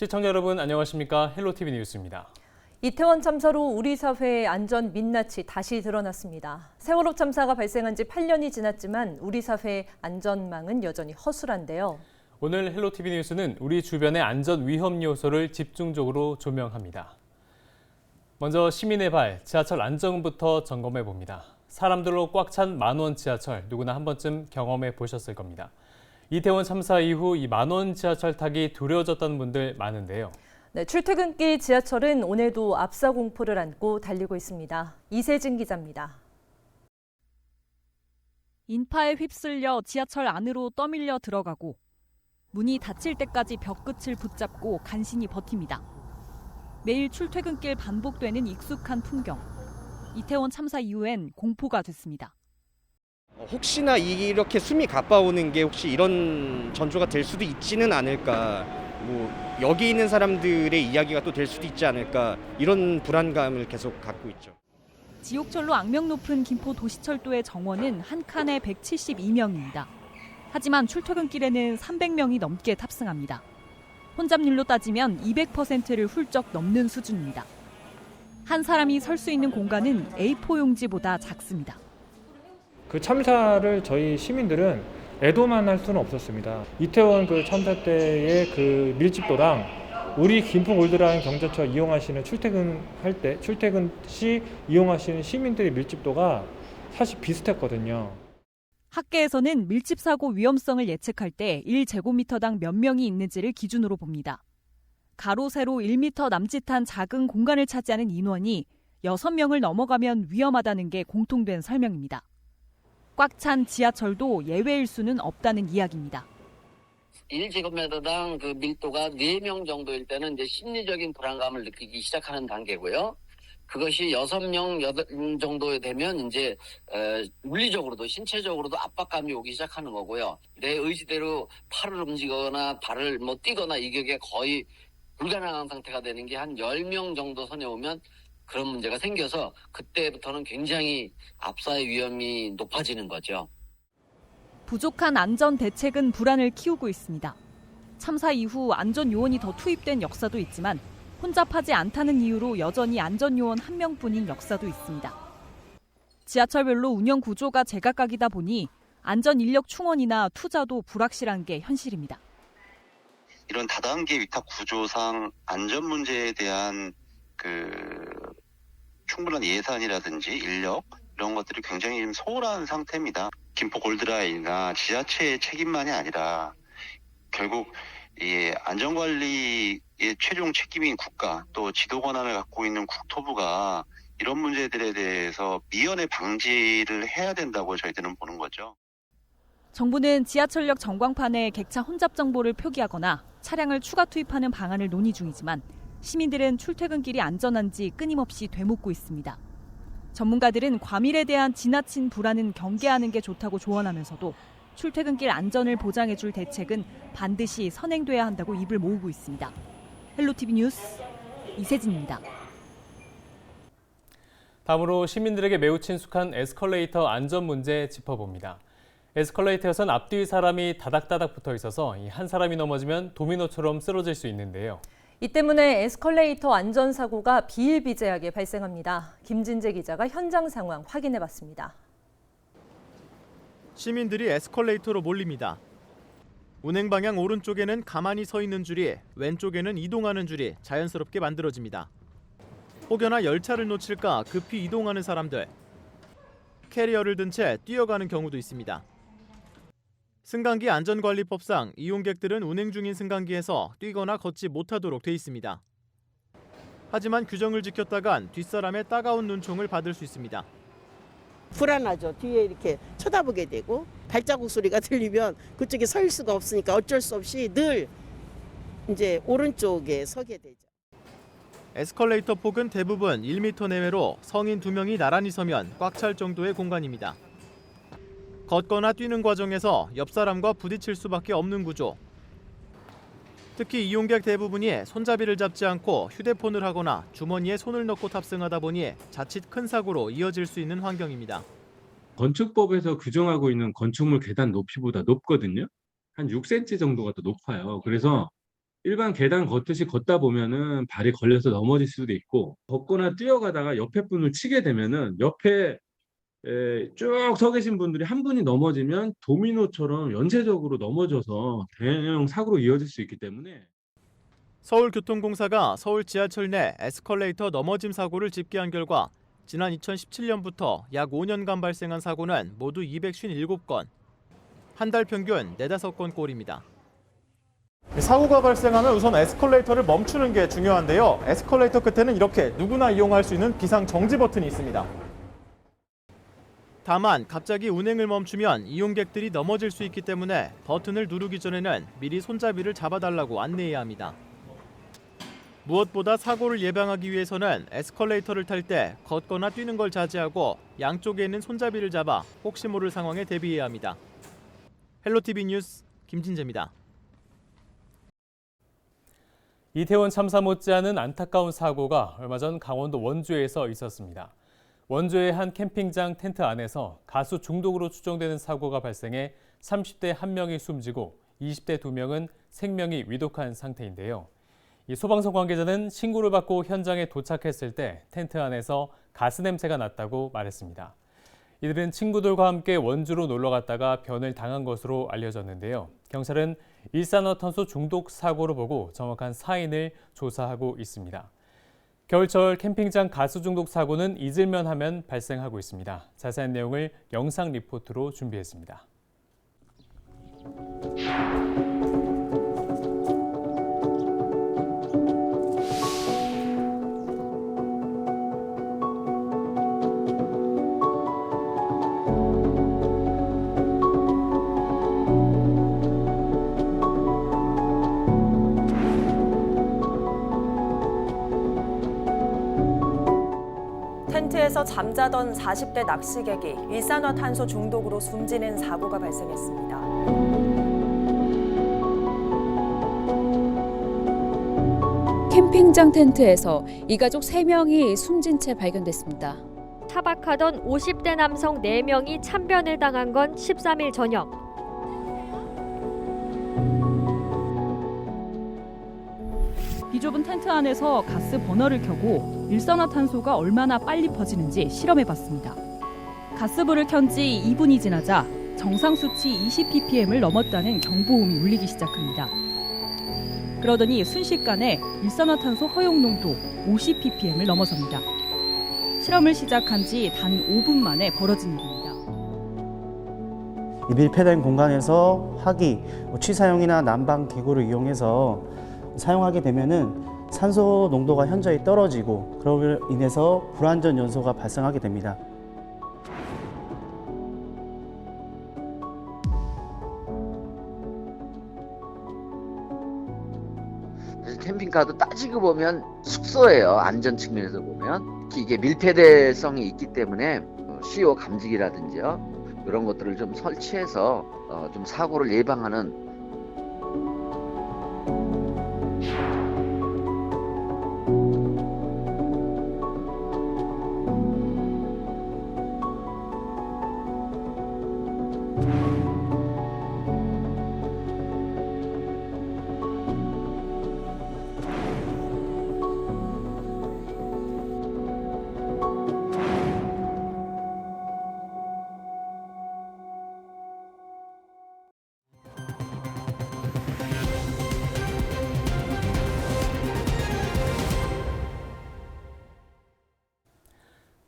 시청자 여러분 안녕하십니까? 헬로티비 뉴스입니다. 이태원 참사로 우리 사회의 안전 민낯이 다시 드러났습니다. 세월호 참사가 발생한 지 8년이 지났지만 우리 사회의 안전망은 여전히 허술한데요. 오늘 헬로티비 뉴스는 우리 주변의 안전 위험 요소를 집중적으로 조명합니다. 먼저 시민의 발, 지하철 안전부터 점검해 봅니다. 사람들로 꽉 찬 만원 지하철, 누구나 한 번쯤 경험해 보셨을 겁니다. 이태원 참사 이후 이 만원 지하철 타기 두려워졌다는 분들 많은데요. 네, 출퇴근길 지하철은 오늘도 압사 공포를 안고 달리고 있습니다. 이세진 기자입니다. 인파에 휩쓸려 지하철 안으로 떠밀려 들어가고 문이 닫힐 때까지 벽끝을 붙잡고 간신히 버팁니다. 매일 출퇴근길 반복되는 익숙한 풍경. 이태원 참사 이후엔 공포가 됐습니다. 혹시나 이렇게 숨이 가빠오는 게 혹시 이런 전조가 될 수도 있지는 않을까, 여기 있는 사람들의 이야기가 또 될 수도 있지 않을까, 이런 불안감을 계속 갖고 있죠. 지옥철로 악명 높은 김포 도시철도의 정원은 한 칸에 172명입니다. 하지만 출퇴근길에는 300명이 넘게 탑승합니다. 혼잡률로 따지면 200%를 훌쩍 넘는 수준입니다. 한 사람이 설 수 있는 공간은 A4 용지보다 작습니다. 그 참사를 저희 시민들은 애도만 할 수는 없었습니다. 이태원 그 참사 때의 그 밀집도랑 우리 김포 골드라인 경자철 이용하시는 출퇴근 시 이용하시는 시민들의 밀집도가 사실 비슷했거든요. 학계에서는 밀집 사고 위험성을 예측할 때 1제곱미터당 몇 명이 있는지를 기준으로 봅니다. 가로 세로 1m 남짓한 작은 공간을 차지하는 인원이 6명을 넘어가면 위험하다는 게 공통된 설명입니다. 꽉 찬 지하철도 예외일 수는 없다는 이야기입니다. 1제곱미터당 그 밀도가 4명 정도일 때는 이제 심리적인 불안감을 느끼기 시작하는 단계고요. 그것이 6명 정도 되면 이제 물리적으로도 신체적으로도 압박감이 오기 시작하는 거고요. 내 의지대로 팔을 움직이거나 발을 뛰거나 이게 거의 불가능한 상태가 되는 게 한 10명 정도 선에 오면 그런 문제가 생겨서 그때부터는 굉장히 압사의 위험이 높아지는 거죠. 부족한 안전 대책은 불안을 키우고 있습니다. 참사 이후 안전 요원이 더 투입된 역사도 있지만 혼잡하지 않다는 이유로 여전히 안전 요원 1명뿐인 역사도 있습니다. 지하철별로 운영 구조가 제각각이다 보니 안전 인력 충원이나 투자도 불확실한 게 현실입니다. 이런 다단계 위탁 구조상 안전 문제에 대한 충분한 예산이라든지 인력 이런 것들이 굉장히 좀 소홀한 상태입니다. 김포 골드라인이나 지자체의 책임만이 아니라 결국 이 안전관리의 최종 책임인 국가 또 지도 권한을 갖고 있는 국토부가 이런 문제들에 대해서 미연에 방지를 해야 된다고 저희들은 보는 거죠. 정부는 지하철역 전광판에 객차 혼잡 정보를 표기하거나 차량을 추가 투입하는 방안을 논의 중이지만 시민들은 출퇴근길이 안전한지 끊임없이 되묻고 있습니다. 전문가들은 과밀에 대한 지나친 불안은 경계하는 게 좋다고 조언하면서도 출퇴근길 안전을 보장해줄 대책은 반드시 선행돼야 한다고 입을 모으고 있습니다. 헬로티비 뉴스 이세진입니다. 다음으로 시민들에게 매우 친숙한 에스컬레이터 안전 문제 짚어봅니다. 에스컬레이터에선 앞뒤 사람이 다닥다닥 붙어 있어서 한 사람이 넘어지면 도미노처럼 쓰러질 수 있는데요. 이 때문에 에스컬레이터 안전사고가 비일비재하게 발생합니다. 김진재 기자가 현장 상황 확인해봤습니다. 시민들이 에스컬레이터로 몰립니다. 운행 방향 오른쪽에는 가만히 서 있는 줄이, 왼쪽에는 이동하는 줄이 자연스럽게 만들어집니다. 혹여나 열차를 놓칠까 급히 이동하는 사람들. 캐리어를 든 채 뛰어가는 경우도 있습니다. 승강기 안전관리법상 이용객들은 운행 중인 승강기에서 뛰거나 걷지 못하도록 돼 있습니다. 하지만 규정을 지켰다간 뒷사람의 따가운 눈총을 받을 수 있습니다. 불안하죠. 뒤에 이렇게 쳐다보게 되고 발자국 소리가 들리면 그쪽에 설 수가 없으니까 어쩔 수 없이 늘 이제 오른쪽에 서게 되죠. 에스컬레이터 폭은 대부분 1m 내외로 성인 2명이 나란히 서면 꽉 찰 정도의 공간입니다. 걷거나 뛰는 과정에서 옆 사람과 부딪힐 수밖에 없는 구조. 특히 이용객 대부분이 손잡이를 잡지 않고 휴대폰을 하거나 주머니에 손을 넣고 탑승하다 보니 자칫 큰 사고로 이어질 수 있는 환경입니다. 건축법에서 규정하고 있는 건축물 계단 높이보다 높거든요. 한 6cm 정도가 더 높아요. 그래서 일반 계단 걷듯이 걷다 보면은 발이 걸려서 넘어질 수도 있고, 걷거나 뛰어가다가 옆에 분을 치게 되면은 옆에 쭉 서 계신 분들이 한 분이 넘어지면 도미노처럼 연쇄적으로 넘어져서 대형 사고로 이어질 수 있기 때문에. 서울교통공사가 서울 지하철 내 에스컬레이터 넘어짐 사고를 집계한 결과 지난 2017년부터 약 5년간 발생한 사고는 모두 257건, 한 달 평균 4-5건 꼴입니다. 사고가 발생하면 우선 에스컬레이터를 멈추는 게 중요한데요. 에스컬레이터 끝에는 이렇게 누구나 이용할 수 있는 비상 정지 버튼이 있습니다. 다만 갑자기 운행을 멈추면 이용객들이 넘어질 수 있기 때문에 버튼을 누르기 전에는 미리 손잡이를 잡아달라고 안내해야 합니다. 무엇보다 사고를 예방하기 위해서는 에스컬레이터를 탈 때 걷거나 뛰는 걸 자제하고 양쪽에 있는 손잡이를 잡아 혹시 모를 상황에 대비해야 합니다. 헬로티비 뉴스 김진재입니다. 이태원 참사 못지않은 안타까운 사고가 얼마 전 강원도 원주에서 있었습니다. 원주의 한 캠핑장 텐트 안에서 가스 중독으로 추정되는 사고가 발생해 30대 1명이 숨지고 20대 2명은 생명이 위독한 상태인데요. 이 소방서 관계자는 신고를 받고 현장에 도착했을 때 텐트 안에서 가스 냄새가 났다고 말했습니다. 이들은 친구들과 함께 원주로 놀러 갔다가 변을 당한 것으로 알려졌는데요. 경찰은 일산화탄소 중독 사고로 보고 정확한 사인을 조사하고 있습니다. 겨울철 캠핑장 가스 중독 사고는 잊을만 하면 발생하고 있습니다. 자세한 내용을 영상 리포트로 준비했습니다. 텐트에서 잠자던 40대 낚시객이 일산화탄소 중독으로 숨지는 사고가 발생했습니다. 캠핑장 텐트에서 이 가족 3명이 숨진 채 발견됐습니다. 타박하던 50대 남성 4명이 참변을 당한 건 13일 저녁. 비좁은 텐트 안에서 가스 버너를 켜고 일산화탄소가 얼마나 빨리 퍼지는지 실험해봤습니다. 가스불을 켠 지 2분이 지나자 정상 수치 20ppm을 넘었다는 경보음이 울리기 시작합니다. 그러더니 순식간에 일산화탄소 허용 농도 50ppm을 넘어섭니다. 실험을 시작한 지 단 5분 만에 벌어진 일입니다. 이 밀폐된 공간에서 화기, 취사용이나 난방 기구를 이용해서 사용하게 되면은 산소 농도가 현저히 떨어지고 그로 인해서 불완전 연소가 발생하게 됩니다. 캠핑카도 따지고 보면 숙소예요. 안전 측면에서 보면 이게 밀폐대성이 있기 때문에 CO 감지기라든지요 이런 것들을 좀 설치해서 좀 사고를 예방하는.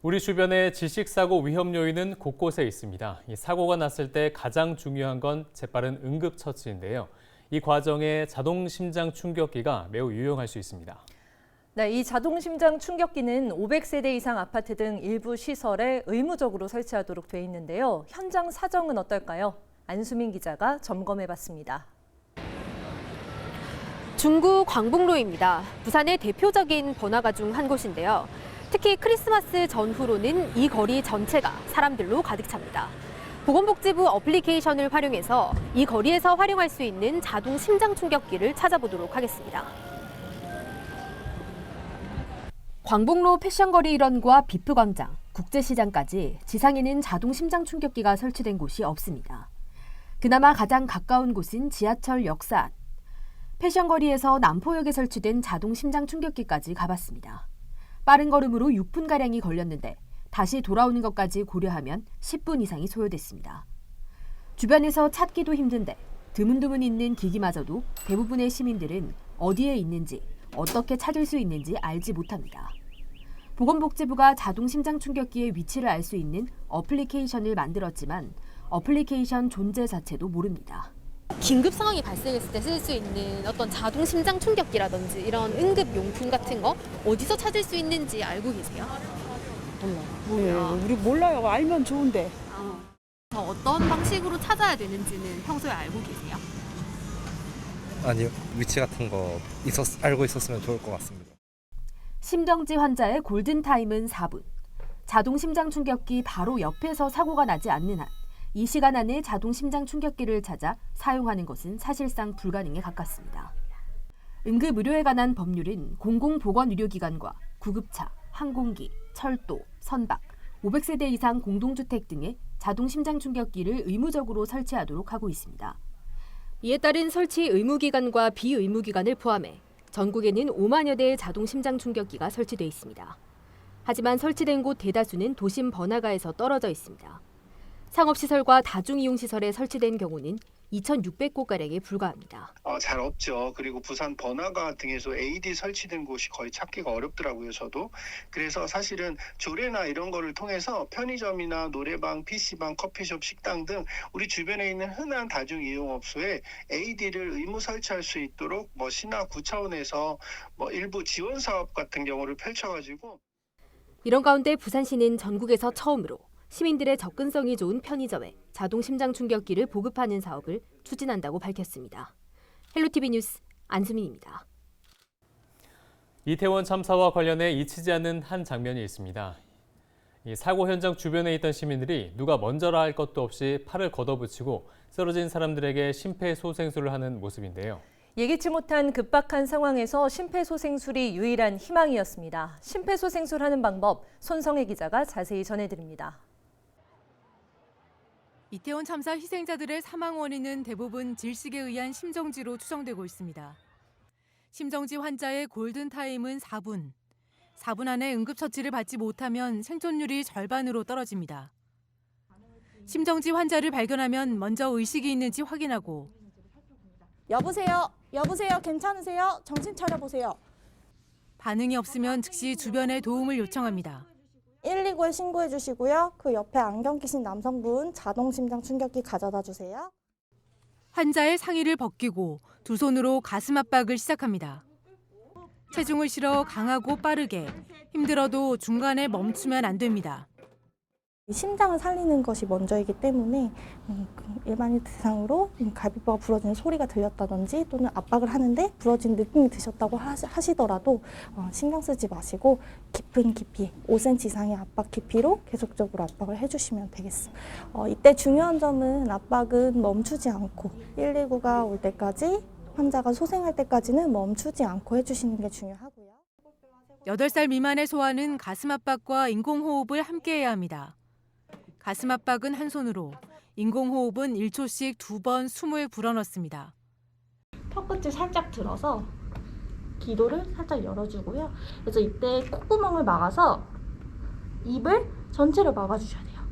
우리 주변의 질식사고 위험 요인은 곳곳에 있습니다. 이 사고가 났을 때 가장 중요한 건 재빠른 응급처치인데요. 이 과정에 자동심장 충격기가 매우 유용할 수 있습니다. 네, 이 자동심장 충격기는 500세대 이상 아파트 등 일부 시설에 의무적으로 설치하도록 돼 있는데요. 현장 사정은 어떨까요? 안수민 기자가 점검해봤습니다. 중구 광복로입니다. 부산의 대표적인 번화가 중 한 곳인데요. 특히 크리스마스 전후로는 이 거리 전체가 사람들로 가득 찹니다. 보건복지부 어플리케이션을 활용해서 이 거리에서 활용할 수 있는 자동 심장 충격기를 찾아보도록 하겠습니다. 광복로 패션거리 일원과 비프광장, 국제시장까지 지상에는 자동 심장 충격기가 설치된 곳이 없습니다. 그나마 가장 가까운 곳인 지하철 역사 안. 패션거리에서 남포역에 설치된 자동 심장 충격기까지 가봤습니다. 빠른 걸음으로 6분가량이 걸렸는데 다시 돌아오는 것까지 고려하면 10분 이상이 소요됐습니다. 주변에서 찾기도 힘든데 드문드문 있는 기기마저도 대부분의 시민들은 어디에 있는지 어떻게 찾을 수 있는지 알지 못합니다. 보건복지부가 자동 심장 충격기의 위치를 알 수 있는 어플리케이션을 만들었지만 어플리케이션 존재 자체도 모릅니다. 긴급 상황이 발생했을 때 쓸 수 있는 어떤 자동 심장 충격기라든지 이런 응급 용품 같은 거 어디서 찾을 수 있는지 알고 계세요? 몰라요. 우리 몰라요. 알면 좋은데. 어떤 방식으로 찾아야 되는지는 평소에 알고 계세요? 아니요. 위치 같은 거 알고 있었으면 좋을 것 같습니다. 심정지 환자의 골든타임은 4분. 자동 심장 충격기 바로 옆에서 사고가 나지 않는 한 이 시간 안에 자동 심장 충격기를 찾아 사용하는 것은 사실상 불가능에 가깝습니다. 응급의료에 관한 법률은 공공보건의료기관과 구급차, 항공기, 철도, 선박, 500세대 이상 공동주택 등에 자동 심장 충격기를 의무적으로 설치하도록 하고 있습니다. 이에 따른 설치 의무기관과 비의무기관을 포함해 전국에는 5만여 대의 자동 심장 충격기가 설치돼 있습니다. 하지만 설치된 곳 대다수는 도심 번화가에서 떨어져 있습니다. 상업시설과 다중이용시설에 설치된 경우는 2,600곳가량에 불과합니다. 잘 없죠. 그리고 부산 번화가 등에서 AED 설치된 곳이 거의 찾기가 어렵더라고요, 저도. 그래서 사실은 조례나 이런 거를 통해서 편의점이나 노래방, PC방, 커피숍, 식당 등 우리 주변에 있는 흔한 다중이용업소에 AED를 의무 설치할 수 있도록 시나 구차원에서 일부 지원 사업 같은 경우를 펼쳐가지고 이런 가운데 부산시는 전국에서 처음으로 시민들의 접근성이 좋은 편의점에 자동 심장 충격기를 보급하는 사업을 추진한다고 밝혔습니다. 헬로티비 뉴스 안수민입니다. 이태원 참사와 관련해 잊히지 않는 한 장면이 있습니다. 이 사고 현장 주변에 있던 시민들이 누가 먼저라 할 것도 없이 팔을 걷어붙이고 쓰러진 사람들에게 심폐소생술을 하는 모습인데요. 예기치 못한 급박한 상황에서 심폐소생술이 유일한 희망이었습니다. 심폐소생술하는 방법 손성혜 기자가 자세히 전해드립니다. 이태원 참사 희생자들의 사망 원인은 대부분 질식에 의한 심정지로 추정되고 있습니다. 심정지 환자의 골든타임은 4분. 4분 안에 응급처치를 받지 못하면 생존율이 절반으로 떨어집니다. 심정지 환자를 발견하면 먼저 의식이 있는지 확인하고 여보세요? 괜찮으세요? 정신 차려보세요. 반응이 없으면 즉시 주변에 도움을 요청합니다. 119에 신고해 주시고요. 그 옆에 안경 끼신 남성분 자동 심장 충격기 가져다 주세요. 환자의 상의를 벗기고 두 손으로 가슴 압박을 시작합니다. 체중을 실어 강하고 빠르게, 힘들어도 중간에 멈추면 안 됩니다. 심장을 살리는 것이 먼저이기 때문에 일반인 대상으로 갈비뼈가 부러지는 소리가 들렸다든지 또는 압박을 하는데 부러진 느낌이 드셨다고 하시더라도 신경 쓰지 마시고 깊은 깊이 5cm 이상의 압박 깊이로 계속적으로 압박을 해주시면 되겠습니다. 이때 중요한 점은 압박은 멈추지 않고 119가 올 때까지 환자가 소생할 때까지는 멈추지 않고 해주시는 게 중요하고요. 8살 미만의 소아는 가슴 압박과 인공호흡을 함께 해야 합니다. 가슴 압박은 한 손으로, 인공호흡은 1초씩 2번 숨을 불어넣습니다. 턱끝을 살짝 들어서 기도를 살짝 열어주고요. 그래서 이때 콧구멍을 막아서 입을 전체를 막아주셔야 돼요.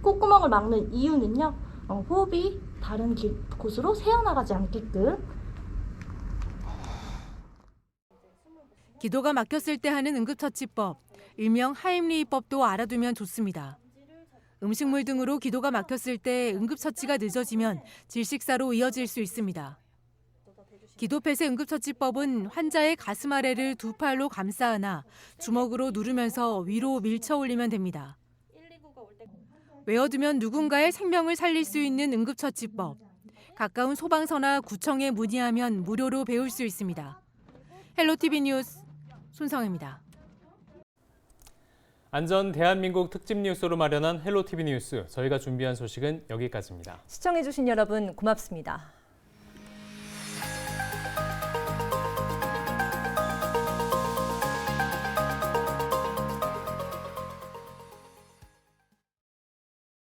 콧구멍을 막는 이유는요. 호흡이 다른 곳으로 새어나가지 않게끔. 기도가 막혔을 때 하는 응급처치법, 일명 하임리히법도 알아두면 좋습니다. 음식물 등으로 기도가 막혔을 때 응급처치가 늦어지면 질식사로 이어질 수 있습니다. 기도폐쇄 응급처치법은 환자의 가슴 아래를 두 팔로 감싸 안아 주먹으로 누르면서 위로 밀쳐 올리면 됩니다. 외워두면 누군가의 생명을 살릴 수 있는 응급처치법. 가까운 소방서나 구청에 문의하면 무료로 배울 수 있습니다. 헬로티비 뉴스 손성혜입니다. 안전 대한민국 특집 뉴스로 마련한 헬로티비 뉴스. 저희가 준비한 소식은 여기까지입니다. 시청해주신 여러분 고맙습니다.